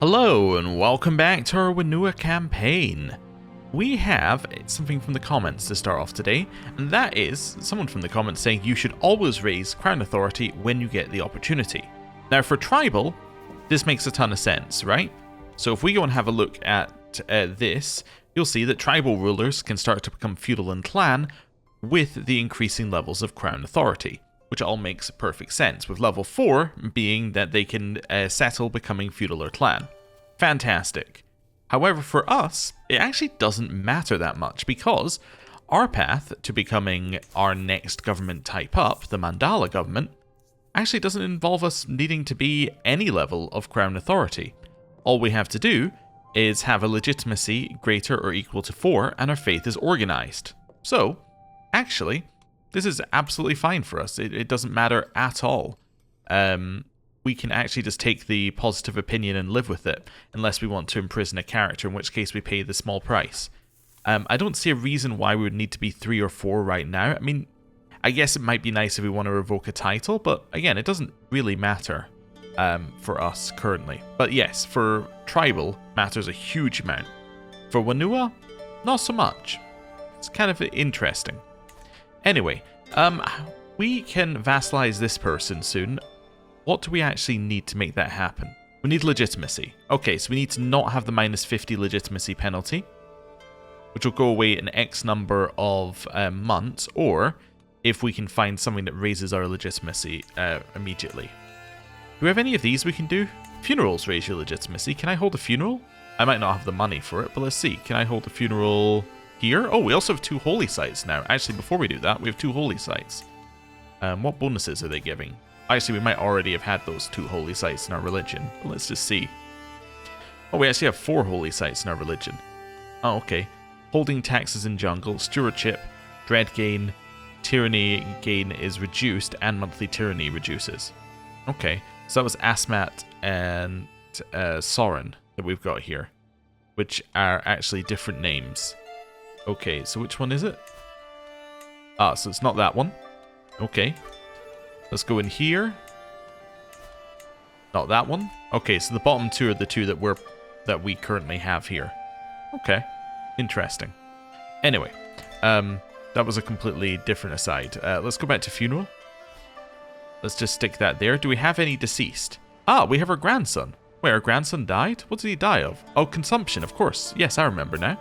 Hello and welcome back to our Wanua campaign. We have something from the comments to start off today, and that is someone from the comments saying you should always raise Crown Authority when you get the opportunity. Now for Tribal, this makes a ton of sense, right? So if we go and have a look at this, you'll see that Tribal rulers can start to become feudal and clan with the increasing levels of Crown Authority, which all makes perfect sense, with level 4 being that they can settle becoming feudal or clan. Fantastic. However, for us, it actually doesn't matter that much, because our path to becoming our next government type up, the Mandala government, actually doesn't involve us needing to be any level of Crown Authority. All we have to do is have a legitimacy greater or equal to 4, and our faith is organized. So, actually, this is absolutely fine for us. It doesn't matter at all. We can actually just take the positive opinion and live with it, unless we want to imprison a character, in which case we pay the small price. I don't see a reason why we would need to be 3 or 4 right now. I mean, I guess it might be nice if we want to revoke a title, but again, it doesn't really matter for us currently. But yes, for Tribal, matters a huge amount. For Wanua, not so much. It's kind of interesting. Anyway, we can vassalize this person soon. What do we actually need to make that happen? We need legitimacy. Okay, so we need to not have the minus 50 legitimacy penalty, which will go away in X number of months, or if we can find something that raises our legitimacy immediately. Do we have any of these we can do? Funerals raise your legitimacy. Can I hold a funeral? I might not have the money for it, but let's see. Can I hold a funeral here? Oh, we also have 2 holy sites now. Actually, before we do that, we have 2 holy sites. What bonuses are they giving? Actually, we might already have had those 2 holy sites in our religion, but let's just see. Oh, we actually have 4 holy sites in our religion. Oh, okay. Holding taxes in jungle, stewardship, dread gain, tyranny gain is reduced, and monthly tyranny reduces. Okay, so that was Asmat and Soren that we've got here, which are actually different names. Okay, so which one is it? Ah, so it's not that one. Okay. Let's go in here. Not that one. Okay, so the bottom 2 are the 2 that we currently have here. Okay. Interesting. Anyway, that was a completely different aside. Let's go back to funeral. Let's just stick that there. Do we have any deceased? Ah, we have our grandson. Wait, our grandson died? What did he die of? Oh, consumption, of course. Yes, I remember now.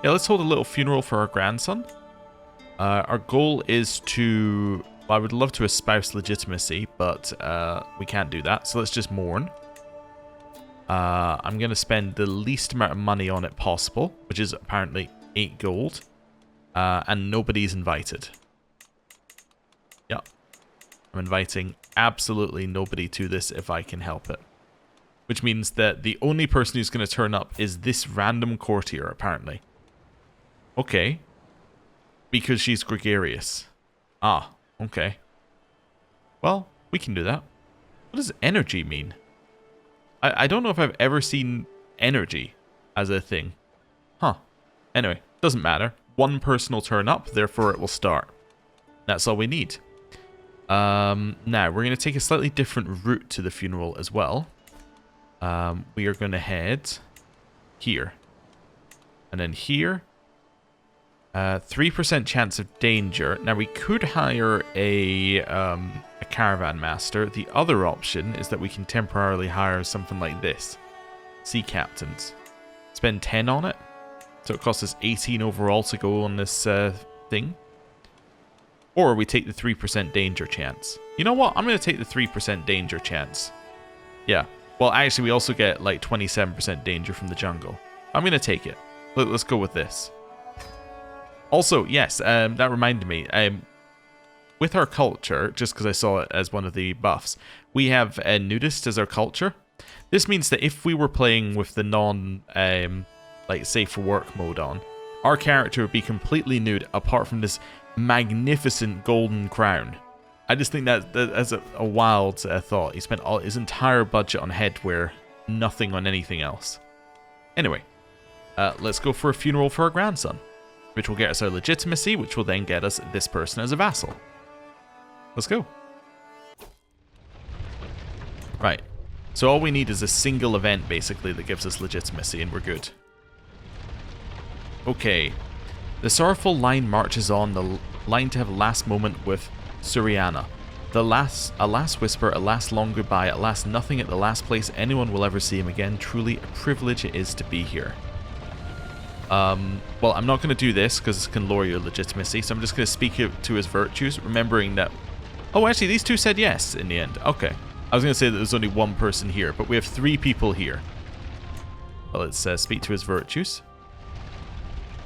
Yeah, let's hold a little funeral for our grandson. Our goal is to... Well, I would love to espouse legitimacy, but we can't do that, so let's just mourn. I'm going to spend the least amount of money on it possible, which is apparently 8 gold, and nobody's invited. Yeah, I'm inviting absolutely nobody to this if I can help it. Which means that the only person who's going to turn up is this random courtier, apparently. Okay. Because she's gregarious. Ah, okay. Well, we can do that. What does energy mean? I don't know if I've ever seen energy as a thing. Huh. Anyway, doesn't matter. One person will turn up, therefore it will start. That's all we need. Now, we're going to take a slightly different route to the funeral as well. We are going to head here. And then here. 3% chance of danger. Now, we could hire a caravan master. The other option is that we can temporarily hire something like this. Sea captains. Spend 10 on it. So it costs us 18 overall to go on this thing. Or we take the 3% danger chance. You know what? I'm going to take the 3% danger chance. Yeah. Well, actually, we also get like 27% danger from the jungle. I'm going to take it. Let's go with this. Also, yes, that reminded me, with our culture, just because I saw it as one of the buffs, we have nudist as our culture. This means that if we were playing with the like, safe for work mode on, our character would be completely nude, apart from this magnificent golden crown. I just think that's a wild thought. He spent all his entire budget on headwear, nothing on anything else. Anyway, let's go for a funeral for our grandson, which will get us our legitimacy, which will then get us this person as a vassal. Let's go. Right. So all we need is a single event, basically, that gives us legitimacy, and we're good. Okay. The sorrowful line marches on, the line to have a last moment with Suriana. A last whisper, a last long goodbye, a last nothing at the last place anyone will ever see him again. Truly a privilege it is to be here. Well, I'm not going to do this because this can lower your legitimacy, so I'm just going to speak to his virtues, remembering that... Oh, actually, these two said yes in the end. Okay. I was going to say that there's only one person here, but we have 3 people here. Well, let's speak to his virtues.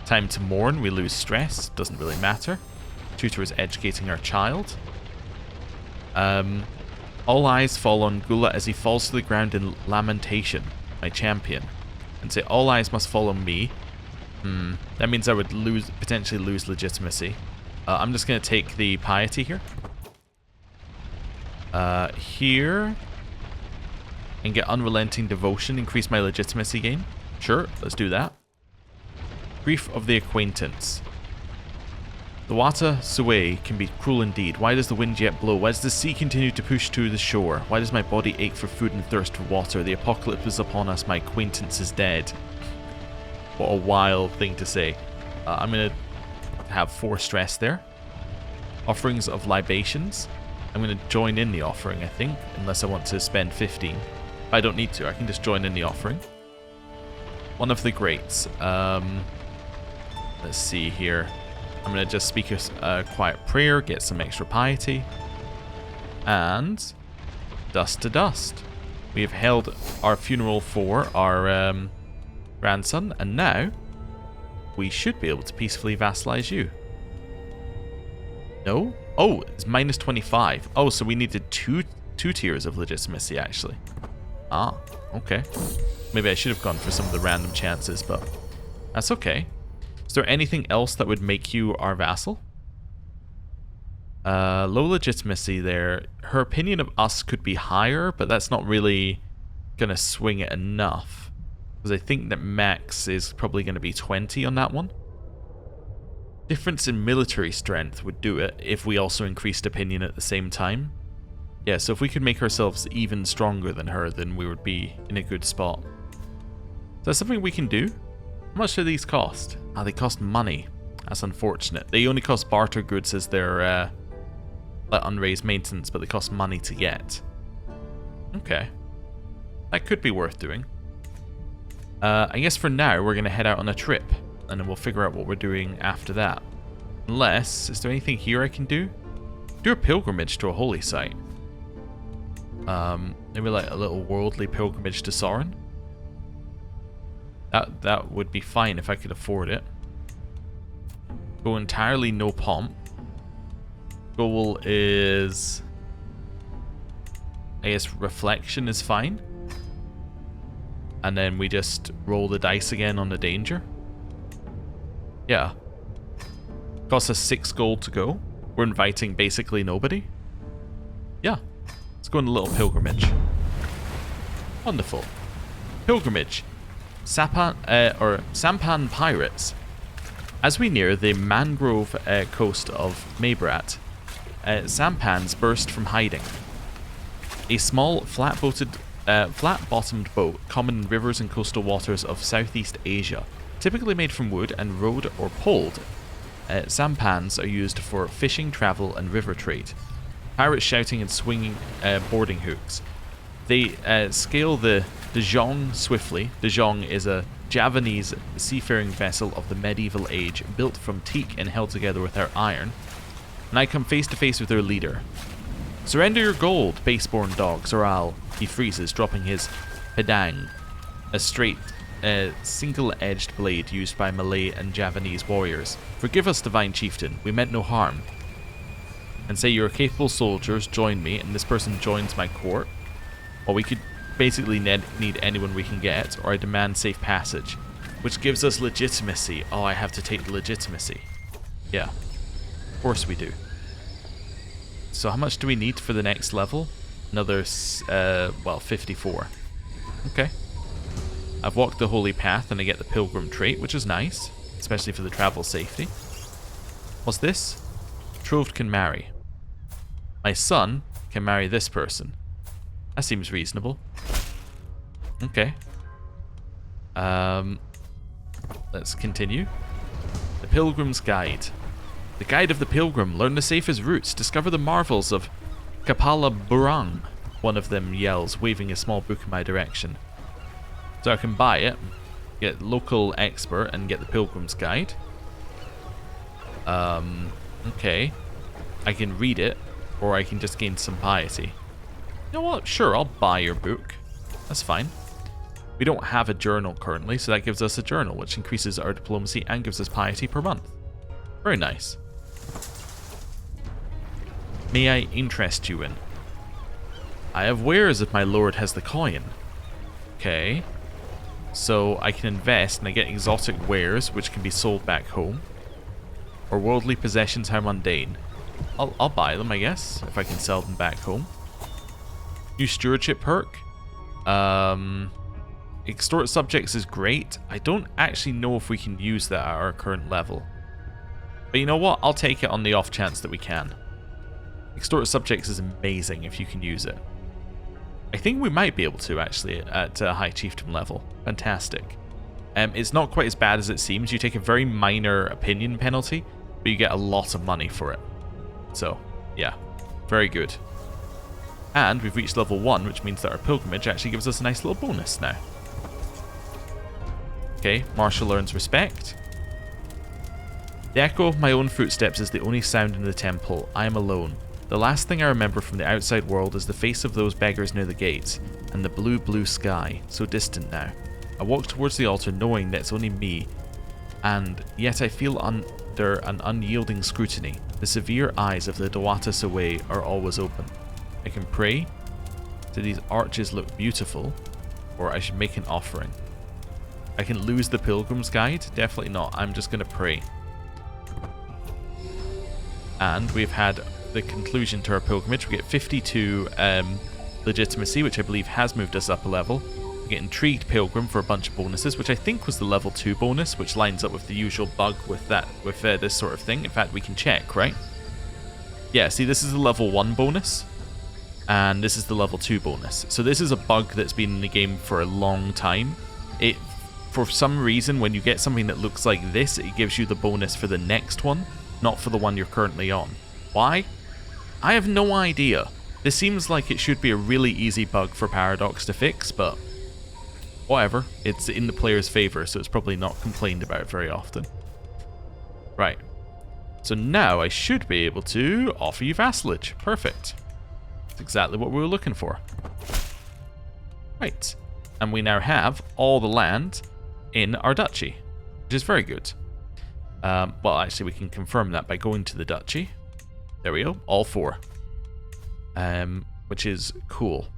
Time to mourn, we lose stress, doesn't really matter. Tutor is educating our child. All eyes fall on Gula as he falls to the ground in lamentation, my champion. And say, all eyes must fall on me. That means I would potentially lose legitimacy. I'm just going to take the piety here. Here. And get unrelenting devotion, increase my legitimacy gain. Sure, let's do that. Grief of the acquaintance. The Wata Sue can be cruel indeed. Why does the wind yet blow? Why does the sea continue to push to the shore? Why does my body ache for food and thirst for water? The apocalypse is upon us, my acquaintance is dead. What a wild thing to say. I'm going to have 4 stress there. Offerings of libations. I'm going to join in the offering, I think, unless I want to spend 15. I don't need to, I can just join in the offering. One of the greats. Let's see here. I'm going to just speak a quiet prayer, get some extra piety. And dust to dust. We have held our funeral for our grandson, and now we should be able to peacefully vassalize you. No? Oh, it's minus 25. Oh, so we needed two tiers of legitimacy, actually. Ah, okay. Maybe I should have gone for some of the random chances, but that's okay. Is there anything else that would make you our vassal? Low legitimacy there. Her opinion of us could be higher, but that's not really going to swing it enough. Because I think that max is probably going to be 20 on that one. Difference in military strength would do it if we also increased opinion at the same time. Yeah, so if we could make ourselves even stronger than her, then we would be in a good spot. Is that something we can do? How much do these cost? Ah, they cost money. That's unfortunate. They only cost barter goods as their unraised maintenance, but they cost money to get. Okay. That could be worth doing. I guess for now, we're going to head out on a trip, and then we'll figure out what we're doing after that. Unless, is there anything here I can do? Do a pilgrimage to a holy site. Maybe like a little worldly pilgrimage to Sorin. That would be fine if I could afford it. Go entirely no pomp. Goal is... I guess reflection is fine. And then we just roll the dice again on the danger. Yeah. Costs us 6 gold to go. We're inviting basically nobody. Yeah. Let's go on a little pilgrimage. Wonderful. Pilgrimage. Sampan Pirates. As we near the mangrove coast of Maybrat, sampans burst from hiding. A small flat-bottomed boat, common in rivers and coastal waters of Southeast Asia, typically made from wood and rowed or poled. Sampans are used for fishing, travel, and river trade. Pirates shouting and swinging boarding hooks. They scale the Dejong swiftly. Dejong is a Javanese seafaring vessel of the medieval age, built from teak and held together with our iron. And I come face to face with their leader. Surrender your gold, baseborn dogs, or I'll... He freezes, dropping his pedang, a straight, single-edged blade used by Malay and Javanese warriors. Forgive us, divine chieftain, we meant no harm. And say you're capable soldiers, join me, and this person joins my court. Or we could basically need anyone we can get, or I demand safe passage, which gives us legitimacy. Oh, I have to take the legitimacy. Yeah, of course we do. So how much do we need for the next level? Another, well, 54. Okay. I've walked the holy path and I get the pilgrim trait, which is nice, especially for the travel safety. What's this? Betrothed can marry. My son can marry this person. That seems reasonable. Okay. Let's continue. The Pilgrim's Guide. The Guide of the Pilgrim. Learn the safest routes. Discover the marvels of Kapala Burang. One of them yells, waving a small book in my direction. So I can buy it, get local expert, and get the Pilgrim's Guide. Okay. I can read it, or I can just gain some piety. You know what? Sure, I'll buy your book. That's fine. We don't have a journal currently, so that gives us a journal, which increases our diplomacy and gives us piety per month. Very nice. May I interest you in? I have wares if my lord has the coin. Okay. So I can invest and I get exotic wares, which can be sold back home. Or worldly possessions, how mundane. I'll buy them, I guess, if I can sell them back home. New stewardship perk. Extort subjects is great. I don't actually know if we can use that at our current level. But you know what? I'll take it on the off chance that we can. Extort subjects is amazing if you can use it. I think we might be able to, actually, at High Chieftain level. Fantastic. It's not quite as bad as it seems. You take a very minor opinion penalty, but you get a lot of money for it. So, yeah. Very good. And we've reached level 1, which means that our pilgrimage actually gives us a nice little bonus now. Okay, Marshal earns respect. The echo of my own footsteps is the only sound in the temple. I am alone. The last thing I remember from the outside world is the face of those beggars near the gates, and the blue, blue sky, so distant now. I walk towards the altar knowing that it's only me, and yet I feel under an unyielding scrutiny. The severe eyes of the Dawata Saway are always open. I can pray. Do these arches look beautiful? Or I should make an offering. I can lose the Pilgrim's Guide? Definitely not. I'm just going to pray. And we've had the conclusion to our pilgrimage. We get 52 Legitimacy, which I believe has moved us up a level. We get Intrigued Pilgrim for a bunch of bonuses, which I think was the level 2 bonus, which lines up with the usual bug with this sort of thing. In fact, we can check, right? Yeah, see, this is the level 1 bonus, and this is the level 2 bonus. So this is a bug that's been in the game for a long time. For some reason, when you get something that looks like this, it gives you the bonus for the next one, not for the one you're currently on. Why? I have no idea. This seems like it should be a really easy bug for Paradox to fix, but whatever. It's in the player's favor, so it's probably not complained about very often. Right. So now I should be able to offer you vassalage. Perfect. That's exactly what we were looking for. Right. And we now have all the land in our duchy, which is very good. Well, actually, we can confirm that by going to the duchy. There we go. All 4. Which is cool.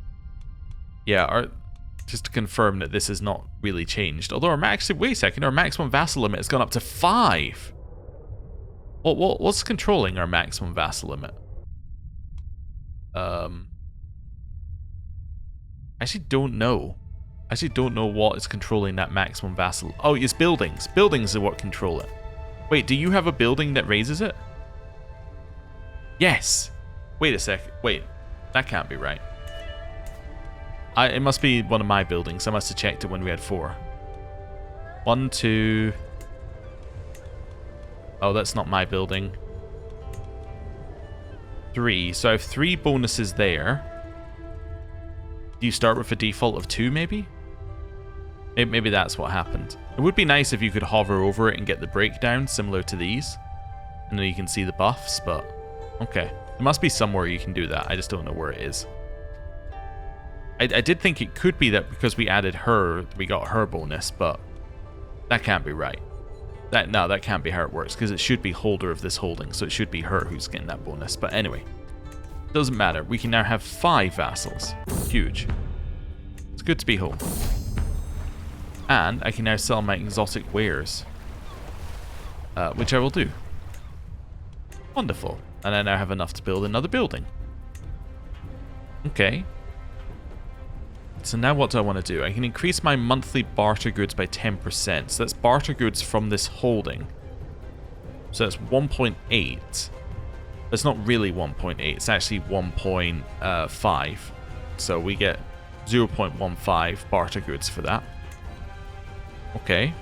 Yeah, just to confirm that this has not really changed. Although our wait a second, our maximum vassal limit has gone up to 5. What's controlling our maximum vassal limit? I actually don't know. I actually don't know what is controlling that maximum vassal. Oh, it's buildings. Buildings are what control it. Wait, do you have a building that raises it? Yes. Wait a sec. Wait, that can't be right. It must be one of my buildings. I must have checked it when we had 4. 1, 2. Oh, that's not my building. 3. So I have 3 bonuses there. Do you start with a default of 2, maybe? Maybe that's what happened. It would be nice if you could hover over it and get the breakdown similar to these. And then you can see the buffs, but okay. There must be somewhere you can do that. I just don't know where it is. I did think it could be that because we added her, we got her bonus, but that can't be right. No, that can't be how it works, because it should be holder of this holding, so it should be her who's getting that bonus. But anyway, doesn't matter. We can now have 5 vassals. Huge. It's good to be home. And I can now sell my exotic wares, which I will do. Wonderful. And I now have enough to build another building. Okay. So now what do I want to do? I can increase my monthly barter goods by 10%. So that's barter goods from this holding. So that's 1.8. It's not really 1.8. It's actually 1.5. So we get 0.15 barter goods for that. Okay.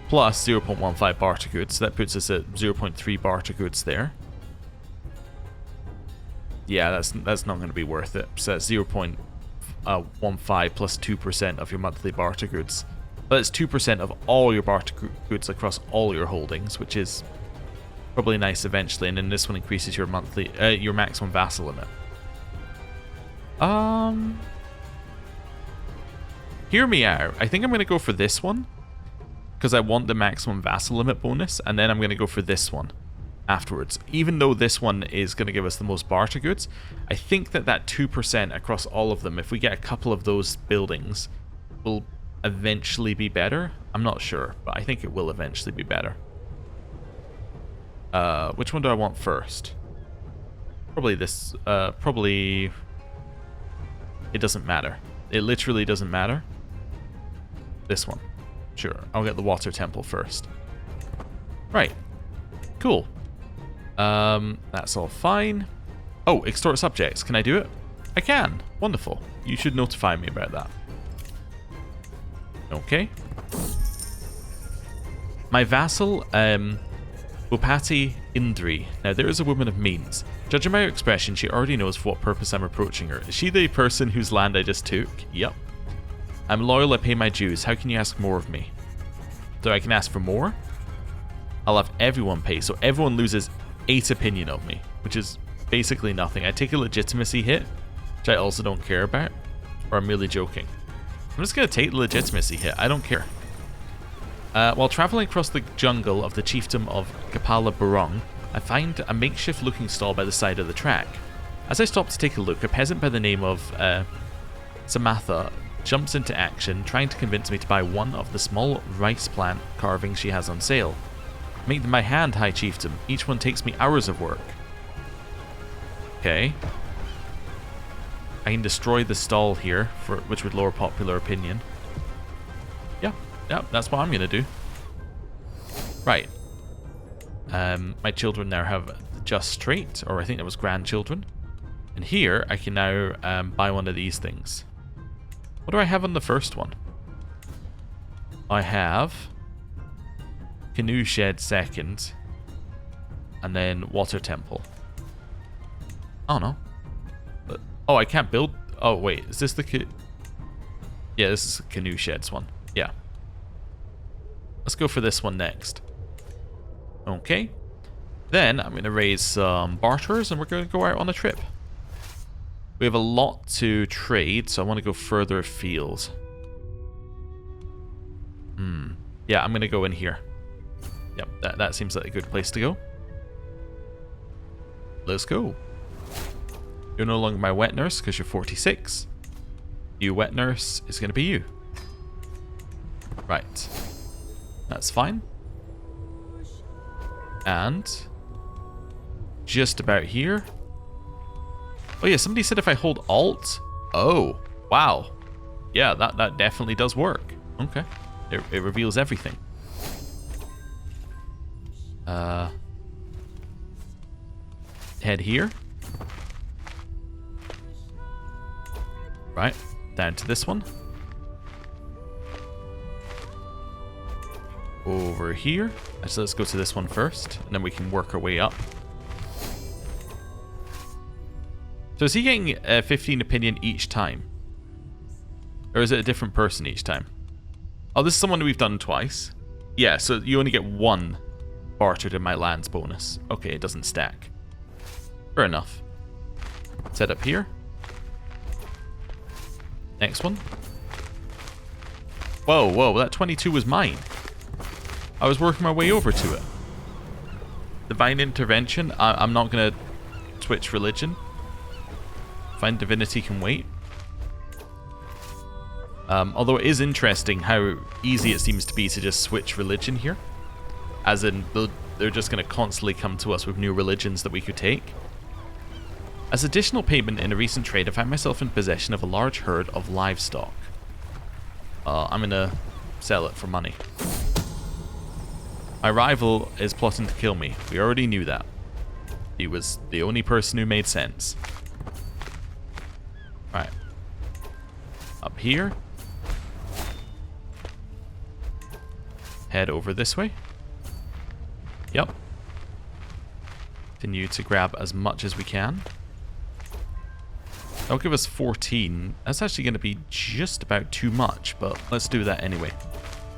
Plus 0.15 barter goods. So that puts us at 0.3 barter goods there. Yeah, that's not going to be worth it. So that's 0.15 plus 2% of your monthly barter goods. But it's 2% of all your barter goods across all your holdings, which is probably nice eventually. And then this one increases your monthly, your maximum vassal limit. Hear me out. I think I'm going to go for this one because I want the maximum vassal limit bonus, and then I'm going to go for this one afterwards. Even though this one is going to give us the most barter goods, I think that 2% across all of them, if we get a couple of those buildings, will eventually be better. I'm not sure, but I think it will eventually be better. Which one do I want first? Probably this. Probably... It doesn't matter. It literally doesn't matter. This one. Sure, I'll get the water temple first. Right. Cool. That's all fine. Oh, extort subjects. Can I do it? I can. Wonderful. You should notify me about that. Okay. My vassal, Bupati Indri. Now, there is a woman of means. Judging by her expression, she already knows for what purpose I'm approaching her. Is she the person whose land I just took? Yep. I'm loyal, I pay my dues. How can you ask more of me? So I can ask for more? I'll have everyone pay, so everyone loses 8 opinion of me, which is basically nothing. I take a legitimacy hit, which I also don't care about, or I'm merely joking. I'm just going to take the legitimacy hit. I don't care. While traveling across the jungle of the chiefdom of Kapala Barong, I find a makeshift looking stall by the side of the track. As I stop to take a look, a peasant by the name of Samatha jumps into action, trying to convince me to buy one of the small rice plant carvings she has on sale. Make them by hand, High Chieftain. Each one takes me hours of work. Okay. I can destroy the stall here, which would lower popular opinion. Yeah, that's what I'm going to do. Right. My children now have the just trait, or I think that was grandchildren. And here, I can now buy one of these things. What do I have on the first one? I have Canoe Shed second, and then Water Temple. Oh no. Oh, I can't build... Oh wait, is this the... Yeah, this is Canoe Shed's one. Yeah. Let's go for this one next. Okay. Then I'm going to raise some barterers, and we're going to go out on a trip. We have a lot to trade, so I want to go further afield. Yeah, I'm going to go in here. Yep, that seems like a good place to go. Let's go. You're no longer my wet nurse because you're 46. New wet nurse is going to be you. Right. That's fine. And just about here. Oh yeah, somebody said if I hold Alt. Oh, wow. Yeah, that definitely does work. Okay. It reveals everything. Head here. Right, down to this one. Over here. So let's go to this one first, and then we can work our way up. So is he getting 15 opinion each time? Or is it a different person each time? Oh, this is someone we've done twice. Yeah, so you only get 1 bartered in my lands bonus. Okay, it doesn't stack. Fair enough. Set up here. Next one. Whoa, that 22 was mine. I was working my way over to it. Divine Intervention. I'm not going to switch religion. Find Divinity can wait. Although it is interesting how easy it seems to be to just switch religion here. As in, they're just going to constantly come to us with new religions that we could take. As additional payment in a recent trade, I found myself in possession of a large herd of livestock. I'm going to sell it for money. My rival is plotting to kill me. We already knew that. He was the only person who made sense. Right. up here. Head over this way. Yep. Continue to grab as much as we can. That'll give us 14. That's actually going to be just about too much, but let's do that anyway.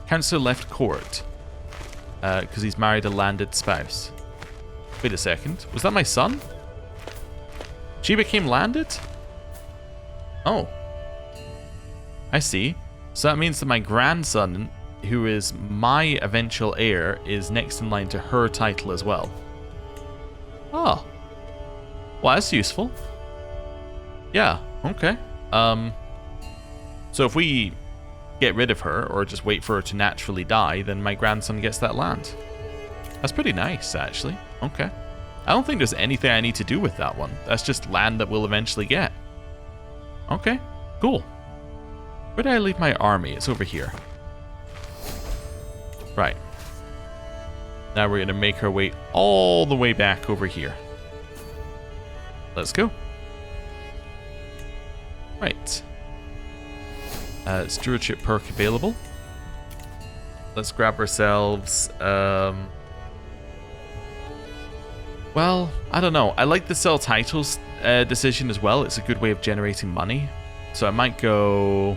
Councillor left court. Because he's married a landed spouse. Wait a second. Was that my son? She became landed? Oh. I see. So that means that my grandson, who is my eventual heir, is next in line to her title as well. Oh. Well, that's useful. Yeah, okay. So if we get rid of her, or just wait for her to naturally die, then my grandson gets that land. That's pretty nice, actually. Okay. I don't think there's anything I need to do with that one. That's just land that we'll eventually get. Okay, cool. Where did I leave my army? It's over here. Right. Now we're going to make our way all the way back over here. Let's go. Right. Stewardship perk available. Let's grab ourselves... well, I don't know. I like the sell titles decision as well. It's a good way of generating money. So I might go...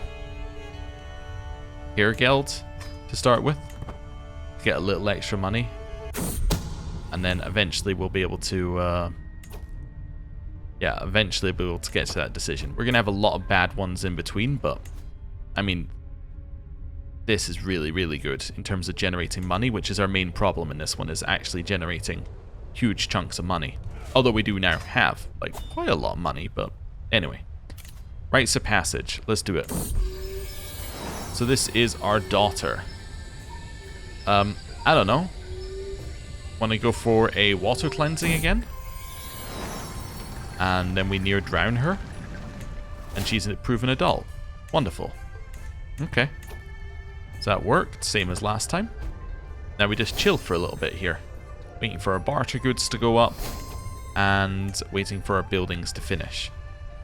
Heir Guild to start with. To get a little extra money. And then eventually we'll be able to... yeah, eventually we'll be able to get to that decision. We're going to have a lot of bad ones in between, but... I mean... This is really, really good in terms of generating money, which is our main problem in this one, is actually generating huge chunks of money. Although we do now have, like, quite a lot of money, but anyway. Rites of passage. Let's do it. So this is our daughter. I don't know. Want to go for a water cleansing again? And then we near drown her. And she's a proven adult. Wonderful. Okay. So that worked, same as last time. Now we just chill for a little bit here. Waiting for our barter goods to go up. And waiting for our buildings to finish.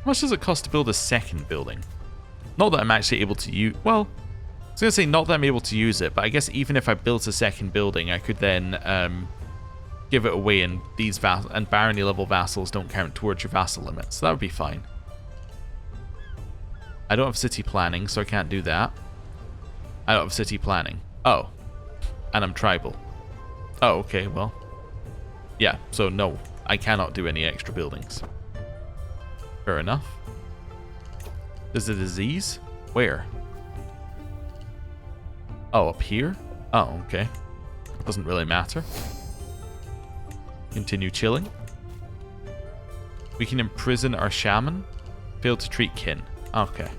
How much does it cost to build a second building? Not that I'm actually able to use... Well, I was going to say not that I'm able to use it, but I guess even if I built a second building, I could then give it away, and these and barony level vassals don't count towards your vassal limit, so that would be fine. I don't have city planning, so I can't do that. I don't have city planning. Oh. And I'm tribal. Oh, okay, well. Yeah, so no, I cannot do any extra buildings. Fair enough. There's a disease? Where? Oh, up here? Oh, okay. Doesn't really matter. Continue chilling. We can imprison our shaman. Fail to treat kin. Okay.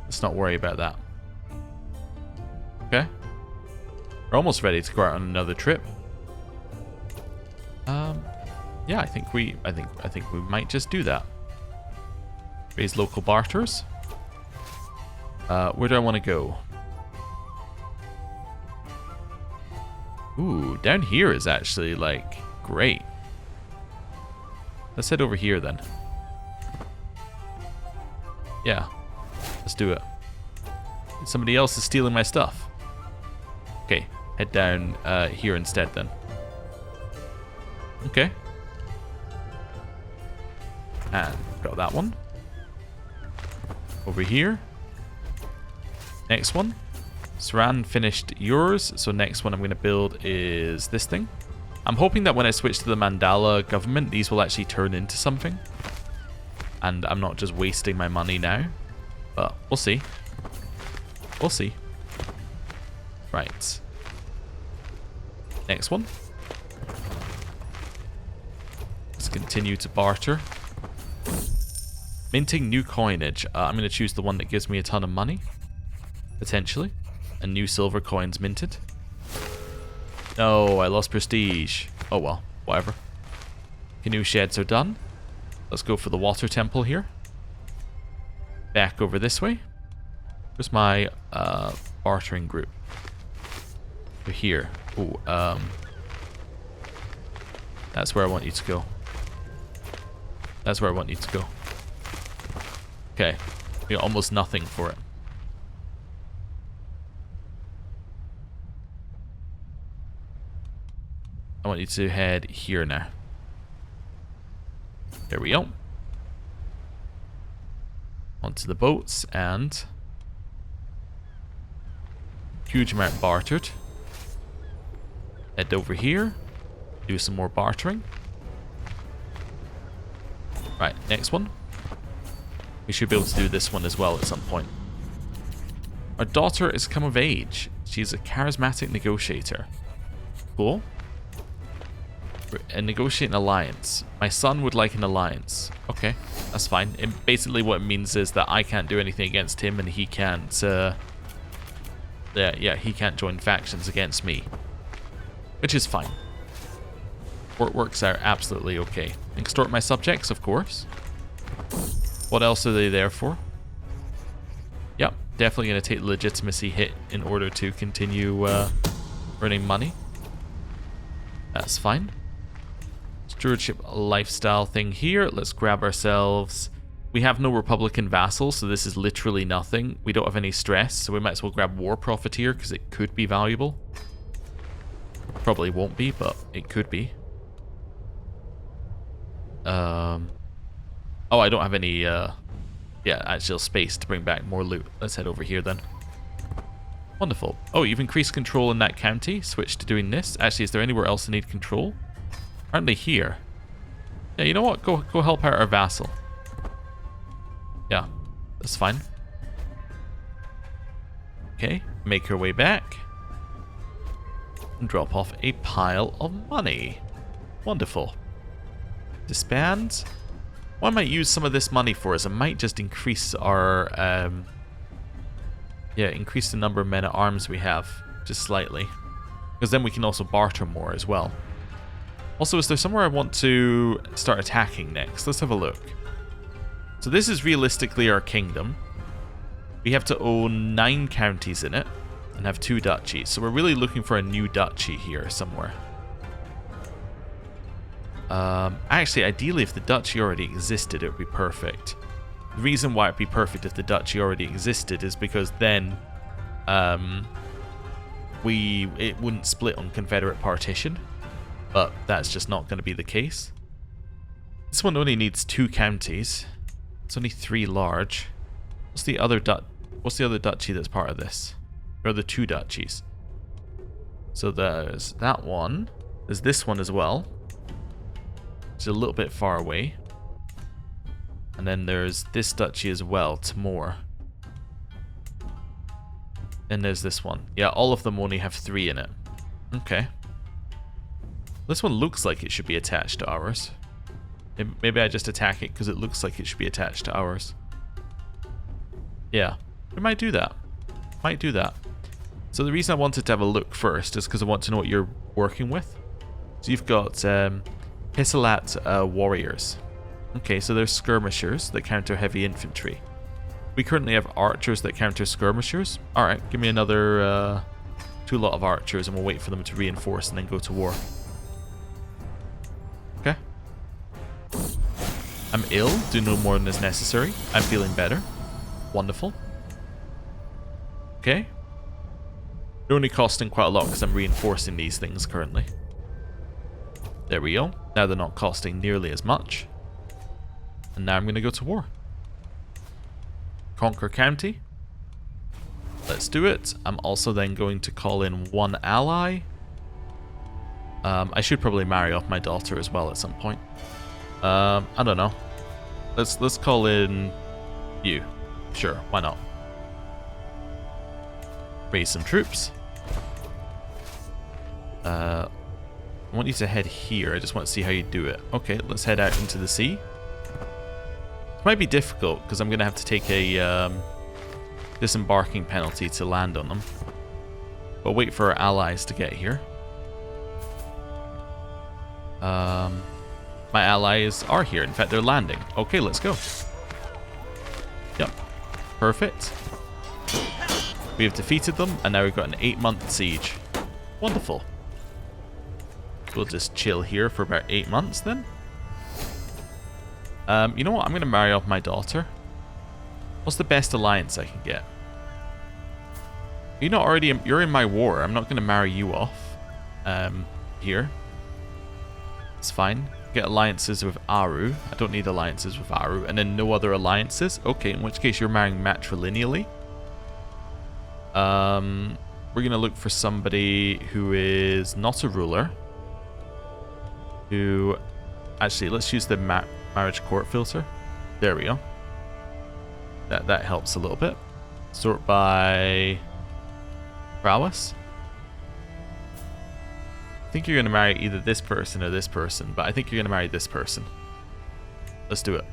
Let's not worry about that. Okay. We're almost ready to go out on another trip. Yeah, I think we might just do that. Raise local barters. Where do I want to go? Ooh, down here is actually, like, great. Let's head over here, then. Yeah. Let's do it. Somebody else is stealing my stuff. Okay, head down here instead, then. Okay. And got that one. Over here. Next one. Saran finished yours, so next one I'm going to build is this thing. I'm hoping that when I switch to the Mandala government, these will actually turn into something. And I'm not just wasting my money now. But we'll see. We'll see. Right. Next one. Let's continue to barter. Minting new coinage. I'm going to choose the one that gives me a ton of money. Potentially. And new silver coins minted. No, I lost prestige. Oh well, whatever. Canoe sheds are done. Let's go for the water temple here. Back over this way. Where's my bartering group? We're here. Ooh, that's where I want you to go. That's where I want you to go. Okay. We got almost nothing for it. I want you to head here now. There we go. Onto the boats and... huge amount bartered. Head over here. Do some more bartering. Right, next one. We should be able to do this one as well at some point. Our daughter has come of age. She's a charismatic negotiator. Cool. Negotiate an alliance. My son would like an alliance. Okay, that's fine. Basically what it means is that I can't do anything against him and he can't... he can't join factions against me. Which is fine. Works out absolutely okay. Extort my subjects, of course. What else are they there for? Yep, definitely going to take the legitimacy hit in order to continue earning money. That's fine. Stewardship lifestyle thing here. Let's grab ourselves... We have no Republican vassals, so this is literally nothing. We don't have any stress, so we might as well grab War Profiteer because it could be valuable. Probably won't be, but it could be. Oh, I don't have any, actual space to bring back more loot. Let's head over here then. Wonderful. Oh, you've increased control in that county. Switch to doing this. Actually, is there anywhere else I need control? Aren't they here? Yeah, you know what? Go help out our vassal. Yeah, that's fine. Okay, make her way back. And drop off a pile of money. Wonderful. Disband. What I might use some of this money for is I might just increase our... increase the number of men at arms we have just slightly. Because then we can also barter more as well. Also, is there somewhere I want to start attacking next? Let's have a look. So this is realistically our kingdom. We have to own 9 counties in it and have 2 duchies. So we're really looking for a new duchy here somewhere. Actually, ideally, if the duchy already existed, it would be perfect. The reason why it'd be perfect if the duchy already existed is because then it wouldn't split on Confederate partition. But that's just not going to be the case. This one only needs 2 counties. It's only 3 large. What's the other duchy that's part of this? Or the 2 duchies? So there's that one. There's this one as well. It's a little bit far away. And then there's this duchy as well, Timor. And there's this one. Yeah, all of them only have 3 in it. Okay. This one looks like it should be attached to ours. Maybe I just attack it because it looks like it should be attached to ours. Yeah, we might do that. Might do that. So the reason I wanted to have a look first is because I want to know what you're working with. So you've got Vassalization warriors. Okay, so there's skirmishers that counter heavy infantry. We currently have archers that counter skirmishers. Alright, give me another 2 lot of archers and we'll wait for them to reinforce and then go to war. Okay. I'm ill, do no more than is necessary. I'm feeling better. Wonderful. Okay. They're only costing quite a lot because I'm reinforcing these things currently. There we go. Now they're not costing nearly as much. And now I'm going to go to war. Conquer county. Let's do it. I'm also then going to call in 1 ally. I should probably marry off my daughter as well at some point. I don't know. Let's call in you. Sure, why not? Raise some troops. I want you to head here. I just want to see how you do it. Okay, let's head out into the sea. It might be difficult because I'm going to have to take a disembarking penalty to land on them. But wait for our allies to get here. My allies are here. In fact, they're landing. Okay, let's go. Yep. Perfect. We have defeated them, and now we've got an 8-month siege. Wonderful. We'll just chill here for about 8 months then. You know what? I'm going to marry off my daughter. What's the best alliance I can get? You're not already... You're in my war. I'm not going to marry you off. Here. It's fine. Get alliances with Aru. I don't need alliances with Aru. And then no other alliances. Okay, in which case you're marrying matrilineally. We're going to look for somebody who is not a ruler. Who... Actually, let's use the marriage court filter. There we go. That helps a little bit. Sort by prowess. I think you're going to marry either this person or this person, but I think you're going to marry this person. Let's do it.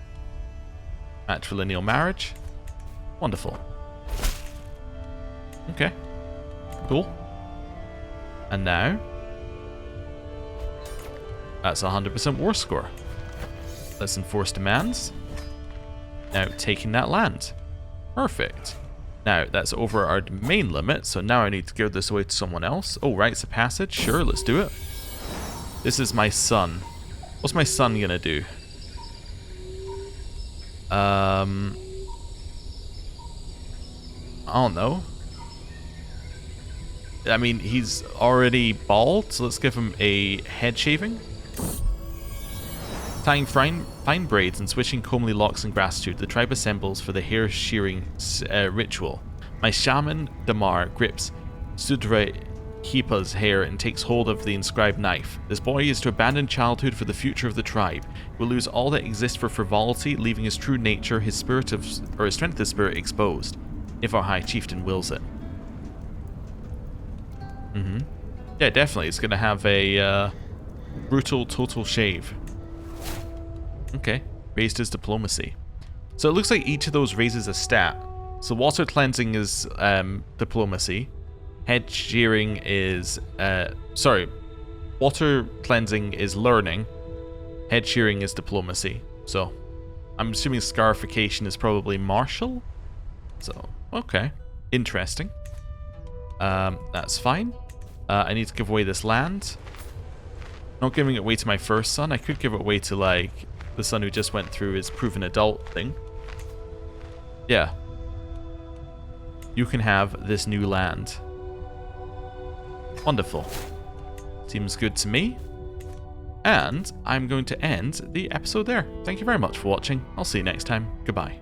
Matrilineal marriage. Wonderful. Okay. Cool. And now... That's 100% war score. Let's enforce demands. Now, taking that land. Perfect. Now, that's over our domain limit, so now I need to give this away to someone else. Oh, rites of passage? Sure, let's do it. This is my son. What's my son gonna do? I don't know. I mean, he's already bald, so let's give him a head shaving. Tying fine braids and switching comely locks in gratitude, the tribe assembles for the hair shearing ritual. My shaman, Damar, grips Sudra Hipa's hair and takes hold of the inscribed knife. This boy is to abandon childhood for the future of the tribe. He will lose all that exists for frivolity, leaving his true nature, his strength of spirit exposed, if our high chieftain wills it. Yeah, definitely. It's going to have a brutal total shave. Okay, raised his diplomacy. So it looks like each of those raises a stat. So water cleansing is diplomacy. Head shearing is... water cleansing is learning. Head shearing is diplomacy. So I'm assuming scarification is probably martial. So, okay. Interesting. That's fine. I need to give away this land. Not giving it away to my first son. I could give it away to, like, the son who just went through his proven adult thing. Yeah. You can have this new land. Wonderful. Seems good to me. And I'm going to end the episode there. Thank you very much for watching. I'll see you next time. Goodbye.